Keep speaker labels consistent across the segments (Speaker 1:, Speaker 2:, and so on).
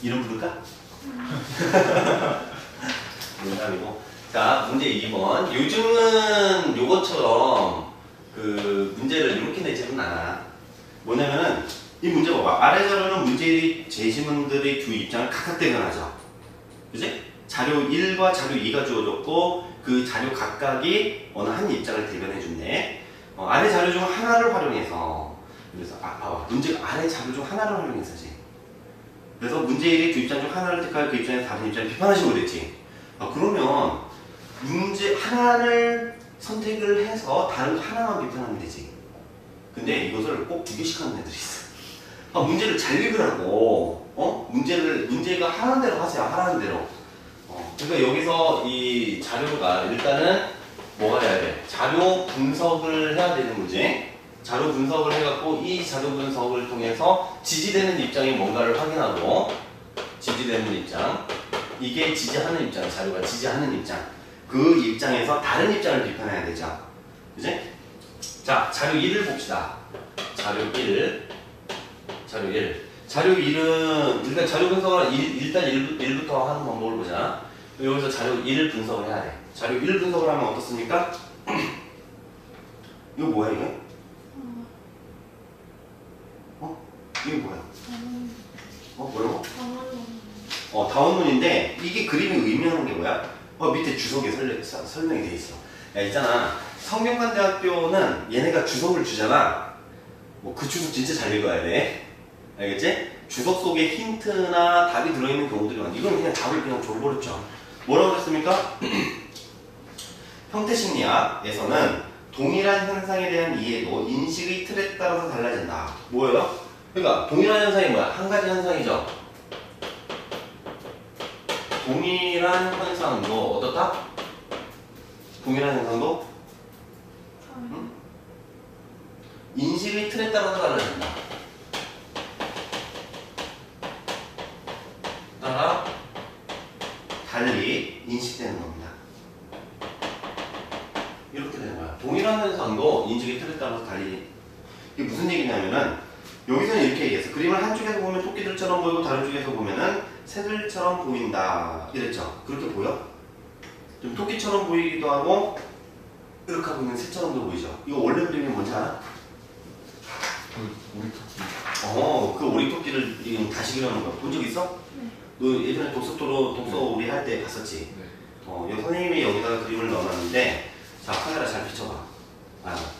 Speaker 1: 이름 부를까? 농담이고. 자, 문제 2번. 요즘은 요것처럼 그 문제를 이렇게 내지는 않아. 뭐냐면은 이 문제 봐봐. 아래 자료는 문제 제시문들의 두 입장을 각각 대변하죠. 그지? 자료 1과 자료 2가 주어졌고 그 자료 각각이 어느 한 입장을 대변해준대. 아래 자료 중 하나를 활용해서 그래서 봐봐. 문제가 아래 자료 중 하나를 활용해서지. 그래서 문제 1이 두 입장 중 하나를 택하여 그 입장에서 다른 입장을 비판하시고 그랬지. 그러면 문제 하나를 선택을 해서 다른 거 하나만 비판하면 되지. 근데 이것을 꼭 두 개씩 하는 애들이 있어. 문제를 잘 읽으라고. 문제가 하라는 대로 하세요. 하라는 대로. 그러니까 여기서 이 자료가 일단은 뭐가 해야 돼? 자료 분석을 해야 되는 문제. 자료 분석을 해갖고 이 자료 분석을 통해서 지지되는 입장이 뭔가를 확인하고 지지되는 입장. 이게 지지하는 입장, 자료가 지지하는 입장. 그 입장에서 다른 입장을 비판해야 되죠. 그지? 자, 자료 1을 봅시다. 자료 1. 자료 1. 자료 1은, 일단 자료 분석을 일단 1부터 하는 방법을 보자. 여기서 자료 1을 분석을 해야 돼. 자료 1 분석을 하면 어떻습니까? 이거 뭐야, 이게? 이게 뭐야? 뭐라고? 다원문인데 이게 그림이 의미하는 게 뭐야? 밑에 주석에 설명이 돼 있어. 야, 있잖아. 성균관대학교는 얘네가 주석을 주잖아. 그 주석 진짜 잘 읽어야 돼. 알겠지? 주석 속에 힌트나 답이 들어있는 경우들이 많아. 이건 그냥 답을 그냥 줘버렸죠. 뭐라고 그랬습니까? 형태심리학에서는 동일한 현상에 대한 이해도 인식의 틀에 따라서 달라진다. 뭐예요? 그러니까 동일한 현상이 뭐야? 한 가지 현상이죠. 동일한 현상도 어떻다? 동일한 현상도 인식의 틀에 따라서 달라진다. 따라 달리 인식되는 겁니다. 이렇게 되는 거야. 동일한 현상도 인식의 틀에 따라서 달리. 이게 무슨 얘기냐면은 여기서는 이렇게 얘기했어. 그림을 한쪽에서 보면 토끼들처럼 보이고 다른 쪽에서 보면은 새들처럼 보인다. 이랬죠. 그렇게 보여? 좀 토끼처럼 보이기도 하고 이렇게 하고 있는 새처럼도 보이죠. 이거 원래 그림이 뭔지 알아?
Speaker 2: 오리토끼.
Speaker 1: 그 오리토끼를 다시 그려놓은 거야. 본 적 있어?
Speaker 2: 네.
Speaker 1: 너 예전에 독서 우리 할 때 봤었지?
Speaker 2: 네.
Speaker 1: 선생님이 여기다가 그림을 넣어놨는데 자, 카메라 잘 비춰봐.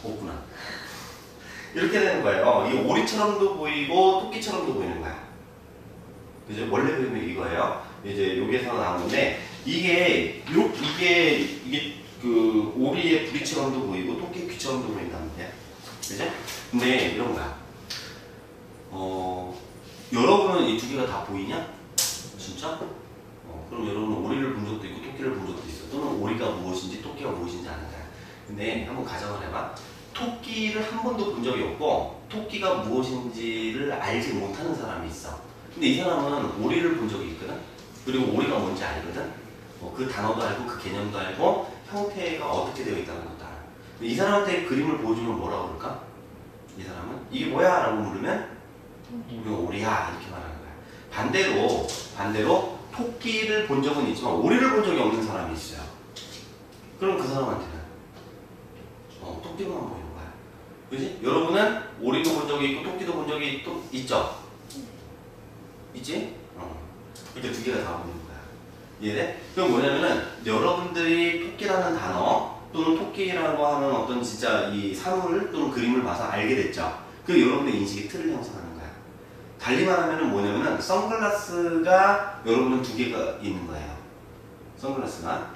Speaker 1: 없구나. 이렇게 되는 거예요. 이게 오리처럼도 보이고 토끼처럼도 보이는 거야. 그죠? 원래 그림이 이거예요. 이제 여기에서 나오는데 이게 그 오리의 부리처럼도 보이고 토끼의 귀처럼도 보인다는 거야. 그죠? 근데 이런 거야. 여러분은 이 두 개가 다 보이냐? 진짜? 그럼 여러분은 오리를 본 적도 있고 토끼를 본 적도 있어. 또는 오리가 무엇인지 토끼가 무엇인지 아는 거야. 근데 한번 가정을 해봐. 토끼를 한 번도 본 적이 없고 토끼가 무엇인지를 알지 못하는 사람이 있어. 근데 이 사람은 오리를 본 적이 있거든. 그리고 오리가 뭔지 알거든. 그 단어도 알고 그 개념도 알고 형태가 어떻게 되어 있다는 것도 알아. 이 사람한테 그림을 보여주면 뭐라고 그럴까? 이 사람은 이게 뭐야? 라고 물으면 이거 오리야 이렇게 말하는 거야. 반대로 토끼를 본 적은 있지만 오리를 본 적이 없는 사람이 있어요. 그럼 그 사람한테는 토끼만 보이는 거야. 그지? 여러분은 오리도 본 적이 있고 토끼도 본 적이 또 있죠? 있지? 이렇게 두 개가 다 보이는 거야. 이해돼? 그럼 뭐냐면은 여러분들이 토끼라는 단어 또는 토끼라고 하는 어떤 진짜 이 사물을 또는 그림을 봐서 알게 됐죠? 그 여러분의 인식의 틀을 형성하는 거야. 달리 말하면은 뭐냐면은 선글라스가 여러분은 두 개가 있는 거예요. 선글라스가.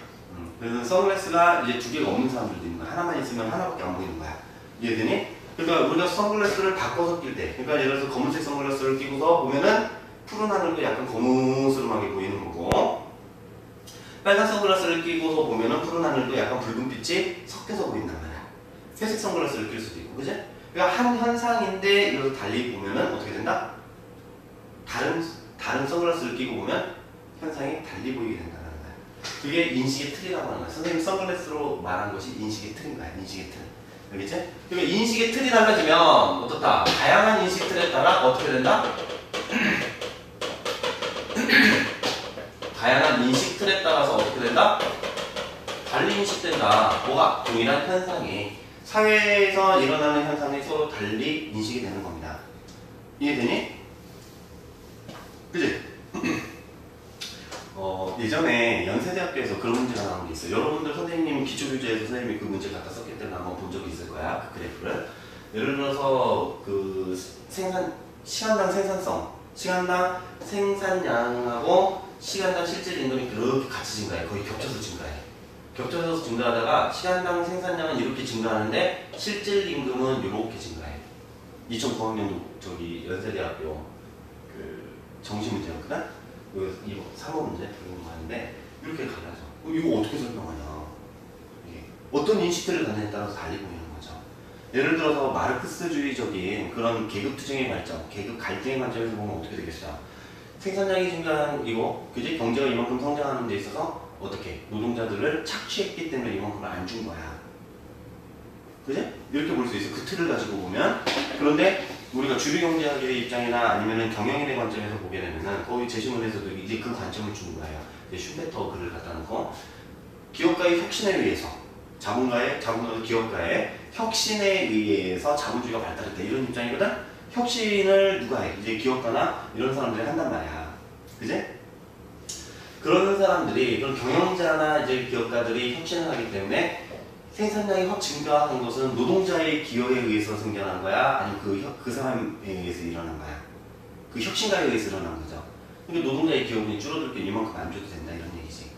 Speaker 1: 그래서 선글라스가 이제 두 개가 없는 사람들도 있는 거야. 하나만 있으면 하나밖에 안 보이는 거야. 이해되니? 그러니까 우리가 선글라스를 바꿔서 낄 때, 그러니까 예를 들어서 검은색 선글라스를 끼고서 보면은 푸른 하늘도 약간 거무스름하게 보이는 거고, 빨간 선글라스를 끼고서 보면은 푸른 하늘도 약간 붉은빛이 섞여서 보인단 말이야. 회색 선글라스를 낄 수도 있고, 그지? 그러니까 한 현상인데 이걸 달리 보면은 어떻게 된다? 다른 선글라스를 끼고 보면 현상이 달리 보이게 된다는 거야. 그게 인식의 틀이라고 하는 거야. 선생님 선글라스로 말한 것이 인식의 틀인 거야. 인식의 틀. 알겠지? 그러면 인식의 틀이 달라지면 어떻다? 다양한 인식 틀에 따라 어떻게 된다? 다양한 인식 틀에 따라서 어떻게 된다? 달리 인식된다. 뭐가? 동일한 현상이 사회에서 일어나는 현상이 서로 달리 인식이 되는 겁니다. 이해되니? 그치? 예전에 연세대학교에서 그런 문제가 나온 게 있어요. 여러분들 선생님 기초교재에서 선생님이 그 문제 갖다 썼기 때문에 한번 본 적이 있을 거야. 그 그래프를. 예를 들어서 그 시간당 생산성, 시간당 생산량하고 시간당 실질 임금이 그렇게 같이 증가해. 거의 겹쳐서 증가해. 겹쳐서 증가하다가 시간당 생산량은 이렇게 증가하는데 실질 임금은 이렇게 증가해. 2009학년도 저기 연세대학교 그 정시 문제였거든? 이거 3호 문제 그런 거 하는데 이렇게 갈라져. 이거 어떻게 설명하냐? 이게 어떤 인식들을 갖느냐에 따라서 달리 보이는 거죠. 예를 들어서 마르크스주의적인 그런 계급 투쟁의 발전, 계급 갈등의 관점에서 보면 어떻게 되겠어요? 생산량이 증가한 이거, 그지? 경제가 이만큼 성장하는 데 있어서 어떻게? 노동자들을 착취했기 때문에 이만큼을 안 준 거야. 그지? 이렇게 볼 수 있어. 그 틀을 가지고 보면. 그런데 우리가 주류경제학의 입장이나 아니면은 경영인의 관점에서 보게 되면은 거의 제시문에서도 이제 그 관점을 주는 거예요. 이제 슈베터 글을 갖다 놓고 기업가의 혁신에 의해서 기업가의 혁신에 의해서 자본주의가 발달했다 이런 입장이거든. 혁신을 누가 해? 이제 기업가나 이런 사람들이 한단 말이야. 그지? 그런 사람들이 그런 경영자나 이제 기업가들이 혁신을 하기 때문에 생산량이 확 증가한 것은 노동자의 기여에 의해서 생겨난 거야? 아니면 그 사람에 의해서 일어난 거야? 그 혁신가에 의해서 일어난 거죠. 그러니까 노동자의 기여분이 줄어들 게 이만큼 안 줘도 된다 이런 얘기지.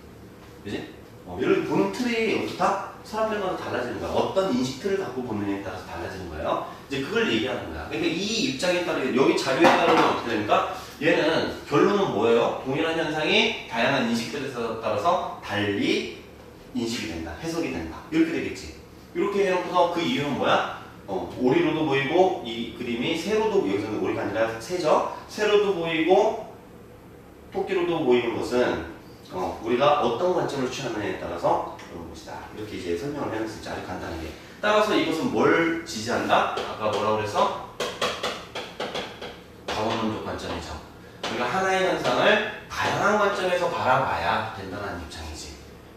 Speaker 1: 그지? 이런 보는 틀이 어떻다? 사람들마다 달라지는 거야. 어떤 인식 틀을 갖고 보느냐에 따라서 달라지는 거예요. 이제 그걸 얘기하는 거야. 그러니까 이 입장에 따르게 여기 자료에 따르면 어떻게 됩니까? 얘는 결론은 뭐예요? 동일한 현상이 다양한 인식들에 따라서 달리 인식이 된다. 해석이 된다. 이렇게 되겠지. 이렇게 해놓고서 그 이유는 뭐야? 오리로도 보이고 이 그림이 새로도 여기서는 오리가 아니라 새죠. 새로도 보이고 토끼로도 보이는 것은 우리가 어떤 관점을 취하느냐에 따라서 그런 것이다. 이렇게 이제 설명을 해놨을지 아주 간단하게. 따라서 이것은 뭘 지지한다? 아까 뭐라고 그랬어? 다원론적 관점이죠. 우리가 하나의 현상을 다양한 관점에서 바라봐야 된다는 입장이지.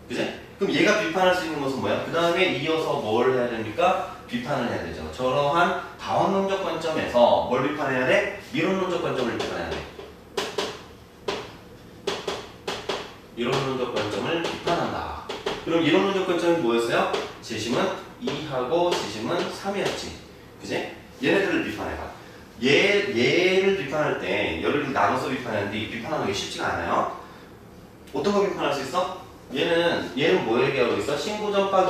Speaker 1: 그지? 그럼 얘가 비판할 수 있는 것은 뭐야? 그 다음에 이어서 뭘 해야 됩니까? 비판을 해야 되죠. 저러한 다원론적 관점에서 뭘 비판해야 돼? 이론론적 관점을 비판해야 돼. 이론론적 관점을 비판한다. 그럼 이론론적 관점이 뭐였어요? 재심은 2하고 재심은 3이었지. 그지? 얘네들을 비판해봐. 얘를 비판할 때 얘를 나눠서 비판하는데 비판하는 게 쉽지가 않아요. 어떤 거 비판할 수 있어? 얘는 뭐 얘기하고 있어? 신구전파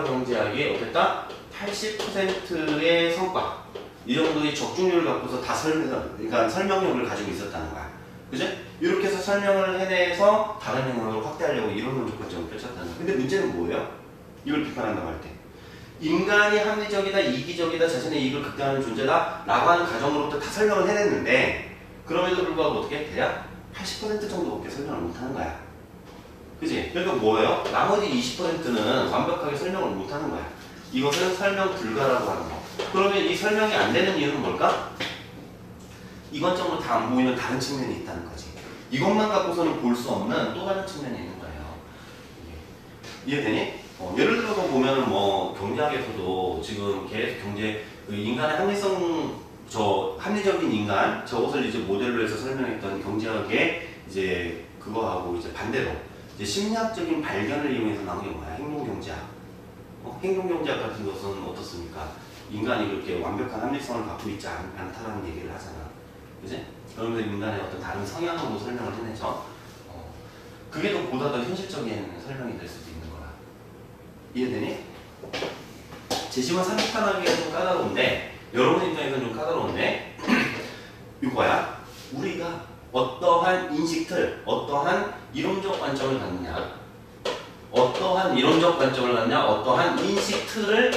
Speaker 1: 경제학이 어땠다? 80%의 성과 이 정도의 적중률을 갖고서 다 그러니까 설명력을 가지고 있었다는 거야. 그지? 이렇게 해서 설명을 해내서 다른 영역으로 확대하려고 이론론적 관점을 펼쳤다는 거야. 근데 문제는 뭐예요? 이걸 비판한다고 할 때 인간이 합리적이다, 이기적이다, 자신의 이익을 극대화하는 존재다 라고 하는 가정으로부터 다 설명을 해냈는데 그럼에도 불구하고 어떻게? 대략 80% 정도밖에 설명을 못하는 거야. 그지? 그러니까 뭐예요? 나머지 20%는 완벽하게 설명을 못하는 거야. 이것은 설명 불가라고 하는 거. 그러면 이 설명이 안 되는 이유는 뭘까? 이 관점으로 다 안 보이는 다른 측면이 있다는 거지. 이것만 갖고서는 볼 수 없는 또 다른 측면이 있는 거예요. 이해되니? 예를 들어서 보면은 뭐 경제학에서도 지금 계속 그 인간의 합리적인 인간 저것을 이제 모델로 해서 설명했던 경제학의 이제 그거하고 이제 반대로 이제 심리학적인 발견을 이용해서 나온 게 뭐야? 행동경제학. 행동경제학 같은 것은 어떻습니까? 인간이 그렇게 완벽한 합리성을 갖고 있지 않다라는 얘기를 하잖아. 그지? 그러면서 인간의 어떤 다른 성향으로 설명을 해내죠. 그게 보다 더 현실적인 설명이 될 수도 있는 거라. 이해되니? 제시만 삽입하기가 좀 까다로운데 여러분 입장에서는 좀 까다로운데 이거야. 우리가 어떠한 인식틀, 어떠한 이론적 관점을 갖느냐, 어떠한 인식틀을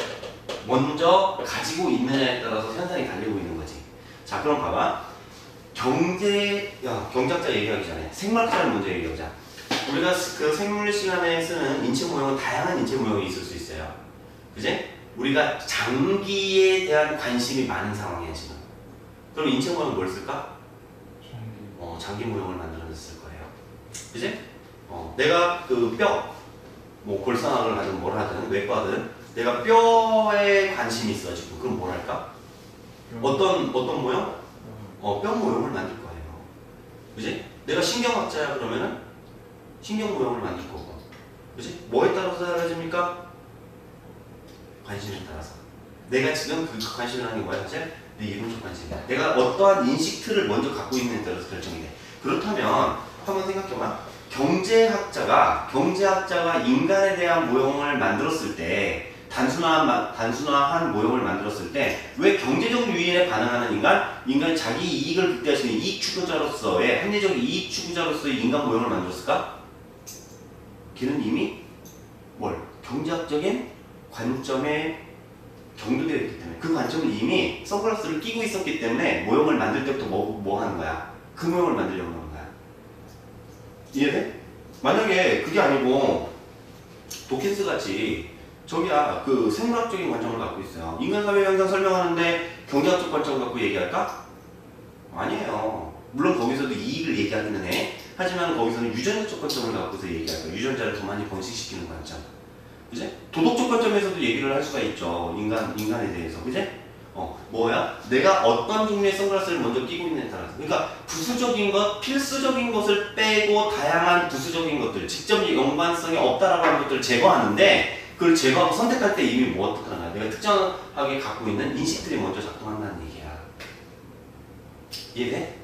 Speaker 1: 먼저 가지고 있느냐에 따라서 현상이 달리고 있는 거지. 자, 그럼 봐봐. 경제학자 얘기하기 전에 생물학자를 먼저 얘기하자. 우리가 그 생물 시간에 쓰는 인체 모형은 다양한 인체 모형이 있을 수 있어요. 그지? 우리가 장기에 대한 관심이 많은 상황이야, 지금. 그럼 인체 모형은 뭘 쓸까? 장기 모형을 만들어냈을 거예요. 그지? 내가 그 뼈, 뭐 골상학을 하든 뭘 하든 외과든 내가 뼈에 관심이 있어가지고 그럼 뭘 할까? 어떤 모형? 뼈 모형을 만들 거예요. 그지? 내가 신경학자야 그러면은 신경 모형을 만들 거고. 그지? 뭐에 따라서 달라집니까? 관심에 따라서. 내가 지금 그 관심을 하는 게 뭐야? 사실 내 이론적 관심이야. 내가 어떠한 인식 틀을 먼저 갖고 있느냐에 따라서 결정이 돼. 그렇다면 한번 생각해봐. 경제학자가 인간에 대한 모형을 만들었을 때 단순한 모형을 만들었을 때 왜 경제적 유인에 반응하는 인간이 자기 이익을 극대화시키는 이익 추구자로서의 합리적 이익 추구자로서의 인간 모형을 만들었을까? 걔는 이미 경제학적인 관점에 경도되어 있기 때문에 그 관점을 이미 선글라스를 끼고 있었기 때문에 모형을 만들 때부터 뭐 하는 거야? 그 모형을 만들려고 하는 거야. 이해돼? 만약에 그게 아니고 도킨스 같이 저기야 그 생물학적인 관점을 갖고 있어요. 인간사회 현상 설명하는데 경제학적 관점을 갖고 얘기할까? 아니에요. 물론 거기서도 이익을 얘기하기는 해. 하지만 거기서는 유전자적 관점을 갖고서 얘기할 거야. 유전자를 더 많이 번식시키는 관점. 그지? 도덕적 관점에서도 얘기를 할 수가 있죠. 인간에 대해서. 그지? 뭐야? 내가 어떤 종류의 선글라스를 먼저 끼고 있느냐에 따라서. 그러니까 부수적인 것, 필수적인 것을 빼고 다양한 부수적인 것들, 직접 연관성이 없다라고 하는 것들을 제거하는데 그걸 제거하고 선택할 때 이미 어떻게 하나? 내가 특정하게 갖고 있는 인식들이 먼저 작동한다는 얘기야. 이해돼?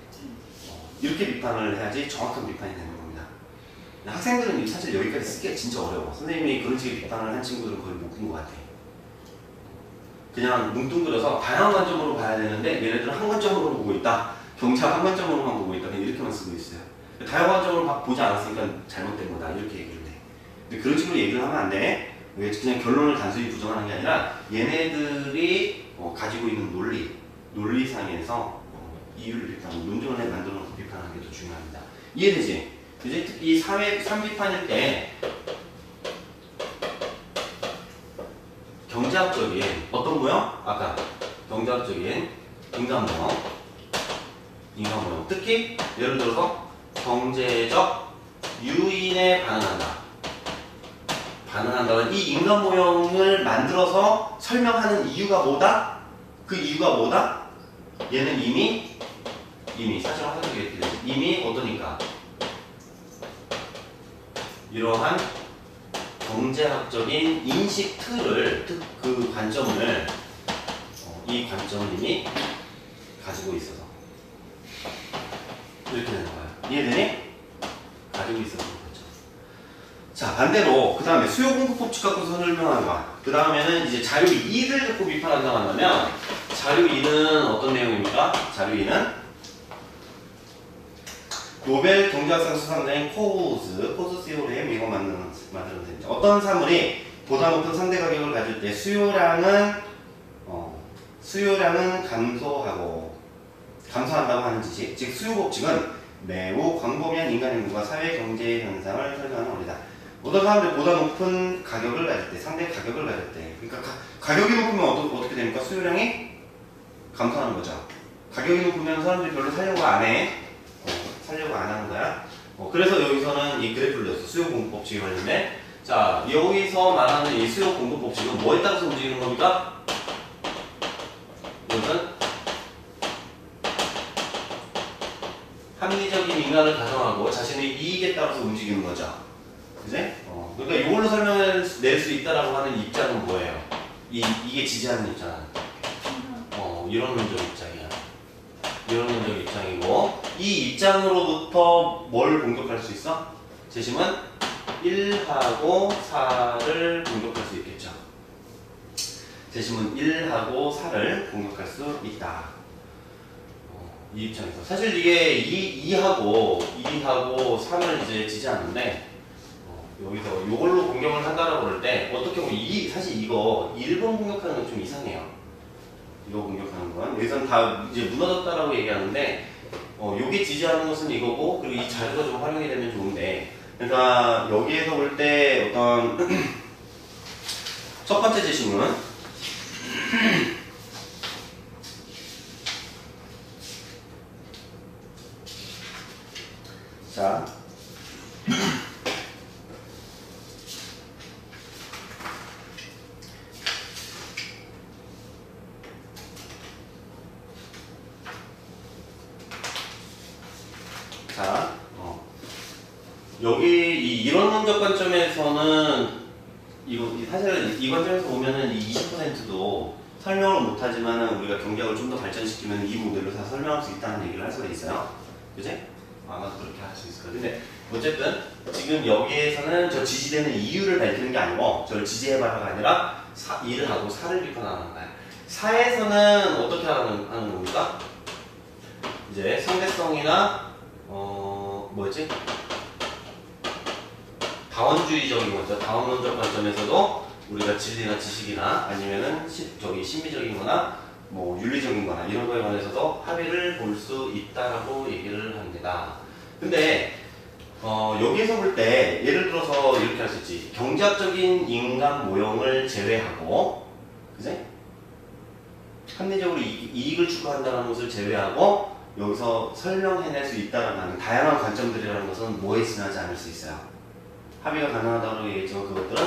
Speaker 1: 이렇게 비판을 해야지 정확한 비판이 되는 겁니다. 학생들은 사실 여기까지 쓰기가 진짜 어려워. 선생님이 그런 식의 비판을 한 친구들은 거의 못 본 것 같아. 그냥 뭉뚱그려서 다양한 관점으로 봐야 되는데 얘네들은 한 관점으로 보고 있다. 경찰 한 관점으로만 보고 있다. 그냥 이렇게만 쓰고 있어요. 다양한 관점으로 보지 않았으니까 잘못된 거다. 이렇게 얘기를 해. 근데 그런 식으로 얘기를 하면 안 돼. 그냥 결론을 단순히 부정하는 게 아니라 얘네들이 가지고 있는 논리상에서 이유를 비판하고 논쟁을 만들어 놓고 비판하는 게 더 중요합니다. 이해되지? 이제 특히 사회 3비판일 때 경제학적인 어떤 모형? 아까 경제학적인 인간 모형 특히 예를 들어서 경제적 유인에 반응한다는 이 인간 모형을 만들어서 설명하는 이유가 뭐다? 그 이유가 뭐다? 얘는 이미 사실 화살표가 이미 어떠니까 이러한 경제학적인 인식 틀을 그 관점을 이 관점을 이미 가지고 있어서 이렇게 되는 거야. 이해되니? 가지고 있어서 그렇죠. 자 반대로 그 다음에 수요 공급 법칙 갖고 설명하는 거야. 그 다음에는 이제 자료 2를 갖고 비판한다고 한다면 자료 2는 어떤 내용입니까? 자료 2는 노벨 경제학상 수상자인 코스 시오레의 이거 만들어냅니다. 어떤 사물이 보다 높은 상대 가격을 가질 때 수요량은 감소한다고 하는 지식, 즉 수요 법칙은 매우 광범위한 인간 행동과 사회 경제 현상을 설명하는 원리다. 어떤 사람들이 보다 높은 가격을 가질 때, 상대 가격을 가질 때, 그러니까 가격이 높으면 어떻게 됩니까? 수요량이 감소하는 거죠. 가격이 높으면 사람들이 별로 살려고 안 해. 살려고 안 하는 거야. 그래서 여기서는 이 그래프를 냈어. 수요 공급 법칙이 관련된. 자, 여기서 말하는 이 수요 공급 법칙은 뭐에 따라서 움직이는 겁니까? 이것은 합리적인 인간을 가정하고 자신의 이익에 따라서 움직이는 거죠. 그지? 그러니까 이걸로 설명을 낼 수 있다라고 하는 입장은 뭐예요? 이게 지지하는 입장은 이론론적 입장이야. 이론론적 입장이고 이 입장으로부터 뭘 공격할 수 있어? 재심은 1하고 4를 공격할 수 있겠죠. 재심은 1하고 4를 공격할 수 있다. 이 입장에서 사실 이게 2하고 3을 이제 지지하는데 여기서 이걸로 공격을 한다라고 그럴 때 어떻게 보면 사실 이거 1번 공격하는 건 좀 이상해요. 이거 공격하는 건 여기서는 다 이제 무너졌다라고 얘기하는데 요게 지지하는 것은 이거고 그리고 이 자료가 좀 활용이 되면 좋은데 그러니까 여기에서 볼 때 어떤 첫 번째 제시문은 자. 자, 여기 이 이론 논적 관점에서는 사실은 이 관점에서 보면은 이 20%도 설명을 못하지만은 우리가 경제학을 좀 더 발전시키면 이 모델로 다 설명할 수 있다는 얘기를 할 수가 있어요. 그지? 아마도 그렇게 할 수 있을 거예요. 근데 어쨌든 지금 여기에서는 저 지지되는 이유를 밝히는 게 아니고 저를 지지해봐라가 아니라 일을 하고 사를 비판하는 거예요. 사에서는 어떻게 하는 겁니까? 이제 상대성이나 뭐였지? 다원주의적인 거죠. 다원론적 관점에서도 우리가 진리나 지식이나 아니면은 신비적인 거나 뭐 윤리적인 거나 이런 거에 관해서도 합의를 볼 수 있다라고 얘기를 합니다. 근데 여기에서 볼 때 예를 들어서 이렇게 할 수 있지. 경제학적인 인간 모형을 제외하고 그지? 합리적으로 이익을 추구한다는 것을 제외하고 여기서 설명해낼 수 있다는 다양한 관점들이라는 것은 뭐에 지나지 않을 수 있어요. 합의가 가능하다고 얘기했지만 그것들은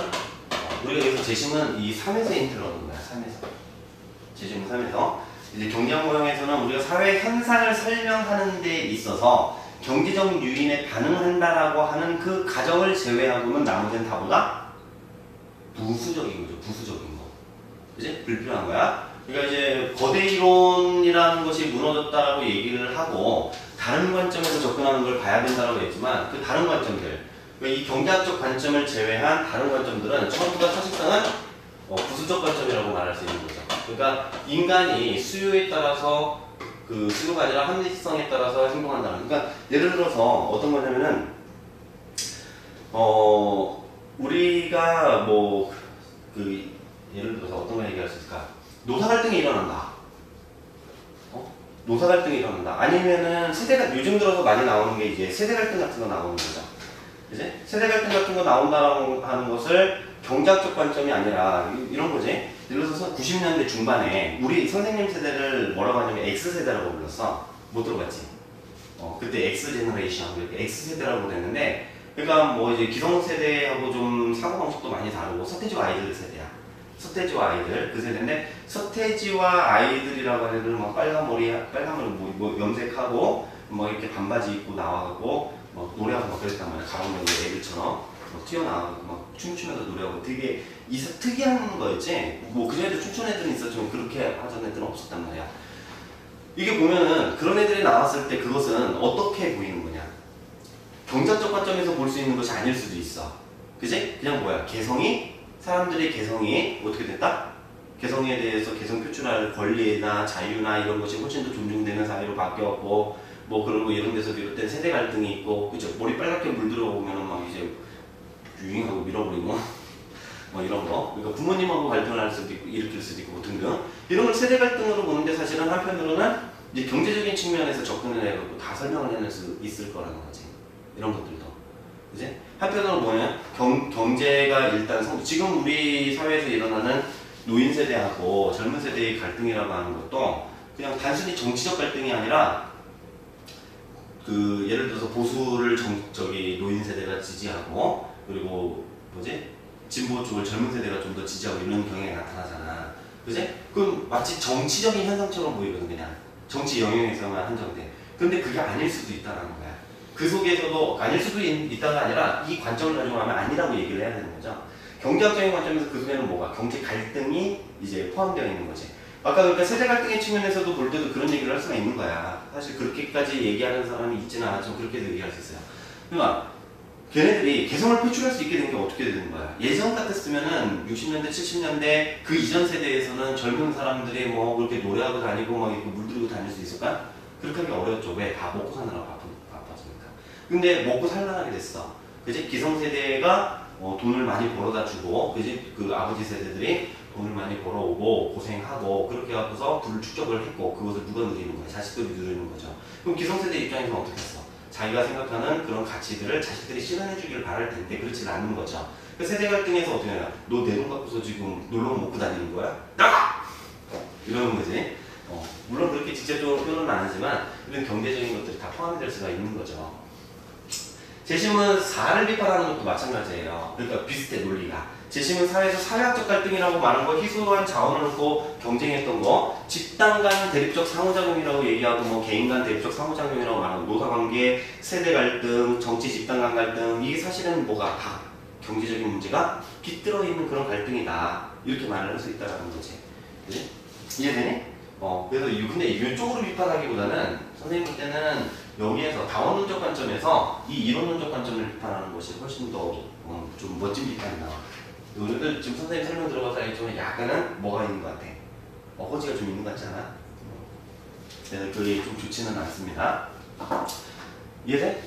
Speaker 1: 우리가 여기서 재심은 이 3에서 힌트를 얻는 거야. 3에서. 재심은 3에서. 이제 경제학 모형에서는 우리가 사회 현상을 설명하는 데 있어서 경제적 유인에 반응한다라고 하는 그 가정을 제외하고는 나머지는 다 보다 부수적인 거죠. 부수적인 거. 그지? 불필요한 거야. 그러니까 이제 거대 이론이라는 것이 무너졌다라고 얘기를 하고 다른 관점에서 접근하는 걸 봐야 된다라고 했지만 그 다른 관점들 그러니까 이 경제학적 관점을 제외한 다른 관점들은 전부 다 사실상은 부수적 관점이라고 말할 수 있는 거죠. 그러니까 인간이 수요에 따라서 그 수요가 아니라 합리성에 따라서 행동한다는. 그러니까 예를 들어서 어떤 거냐면은 우리가 뭐 그 예를 들어서 어떤 거 얘기할 수 있을까? 노사 갈등이 일어난다. 노사 갈등이 일어난다. 아니면은 요즘 들어서 많이 나오는 게 이제 세대 갈등 같은 거 나오는 거죠. 그지? 세대 갈등 같은 거 나온다라고 하는 것을 경제학적 관점이 아니라 이런 거지. 예를 들어서 90년대 중반에 우리 선생님 세대를 뭐라고 하냐면 X세대라고 불렀어. 못 들어봤지? 그때 X제너레이션, 이렇게 X세대라고 그랬는데 그러니까 뭐 이제 기성세대하고 좀 사고방식도 많이 다르고 서태지와 아이들 세대야. 서태지와 아이들 그 세대인데 서태지와 아이들이라고 하는 애들은 막 빨간 머리 뭐 염색하고 뭐 이렇게 반바지 입고 나와가고 막 노래하고 막 그랬단 말이야. 가방맨 애들처럼 막 튀어나와서 막 춤추면서 노래하고 되게 특이한 거였지. 뭐 그전에도 춤추는 애들은 있었지만 그렇게 하던 애들은 없었단 말이야. 이게 보면은 그런 애들이 나왔을 때 그것은 어떻게 보이는 거냐? 경제적 관점에서 볼 수 있는 것이 아닐 수도 있어. 그지? 그냥 뭐야? 사람들의 개성이 어떻게 됐다? 개성에 대해서 개성 표출할 권리나 자유나 이런 것이 훨씬 더 존중되는 사회로 바뀌었고 뭐 그런 거 이런 데서 비롯된 세대 갈등이 있고 그죠? 머리 빨갛게 물들어 오면은 막 이제 유행하고 밀어버리고 뭐 이런 거. 그러니까 부모님하고 갈등을 할 수도 있고 일으킬 수도 있고 등등 이런 걸 세대 갈등으로 보는데 사실은 한편으로는 이제 경제적인 측면에서 접근을 해갖고 다 설명을 해낼 수 있을 거라는 거지. 이런 것들도. 그지? 한편으로 뭐냐? 경제가 일단 지금 우리 사회에서 일어나는 노인 세대하고 젊은 세대의 갈등이라고 하는 것도 그냥 단순히 정치적 갈등이 아니라 그 예를 들어서 보수를 노인 세대가 지지하고 그리고 진보 쪽을 젊은 세대가 좀 더 지지하고 이런 경향이 나타나잖아. 그지? 그럼 마치 정치적인 현상처럼 보이거든. 그냥 정치 영역에서만 한정돼. 근데 그게 아닐 수도 있다는 거야. 그 속에서도 아닐 수도 있다가 아니라 이 관점을 가지고 하면 아니라고 얘기를 해야 되는 거죠. 경제학적인 관점에서 그 속에는 뭐가? 경제 갈등이 이제 포함되어 있는 거지. 아까 그러니까 세대 갈등의 측면에서도 볼 때도 그런 얘기를 할 수가 있는 거야. 사실 그렇게까지 얘기하는 사람이 있지는 않았지만 그렇게도 얘기할 수 있어요. 그러니까 걔네들이 개성을 표출할 수 있게 된 게 어떻게 되는 거야? 예전 같았으면은 60년대, 70년대 그 이전 세대에서는 젊은 사람들이 뭐 그렇게 노래하고 다니고 막 이렇게 물들이고 다닐 수 있을까? 그렇게 하기 어렵죠. 왜? 다 먹고 사느라고 바빠지니까. 근데 먹고 살만하게 됐어. 그지? 기성세대가 돈을 많이 벌어다 주고, 그지? 그 아버지 세대들이 돈을 많이 벌어오고 고생하고 그렇게 갖고서 불 축적을 했고 그것을 누가 누리는 거야? 자식들이 누리는 거죠. 그럼 기성세대 입장에서는 어떻게 했어? 자기가 생각하는 그런 가치들을 자식들이 실현해 주기를 바랄 텐데 그렇지 않는 거죠. 그 세대 갈등에서 어떻게 하냐? 너 내 돈 갖고서 지금 놀러 먹고 다니는 거야? 나가! 이러는 거지. 물론 그렇게 직접적으로 표현은 안 하지만 이런 경제적인 것들이 다 포함이 될 수가 있는 거죠. 재심은 4를 비판하는 것도 마찬가지예요. 그러니까 비슷해 논리가. 재심은 사회에서 사회학적 갈등이라고 말한 거, 희소한 자원을 놓고 경쟁했던 거, 집단 간 대립적 상호작용이라고 얘기하고 뭐 개인 간 대립적 상호작용이라고 말하고 노사관계, 세대 갈등, 정치 집단 간 갈등, 이게 사실은 뭐가 다 경제적인 문제가 깃들어 있는 그런 갈등이다. 이렇게 말을 할 수 있다라는 거지. 그지? 이해되니? 그래서 근데 이쪽으로 비판하기보다는 선생님 볼 때는 여기에서 다원론적 관점에서 이 이론론적 관점을 비판하는 것이 훨씬 더 좀 멋진 비판이 나와. 오늘 지금 선생님 설명 들어가서 알겠지만 약간은 뭐가 있는 것 같아. 어거지가 좀 있는 것 같지 않아? 그래서 그게 좀 좋지는 않습니다. 이해돼?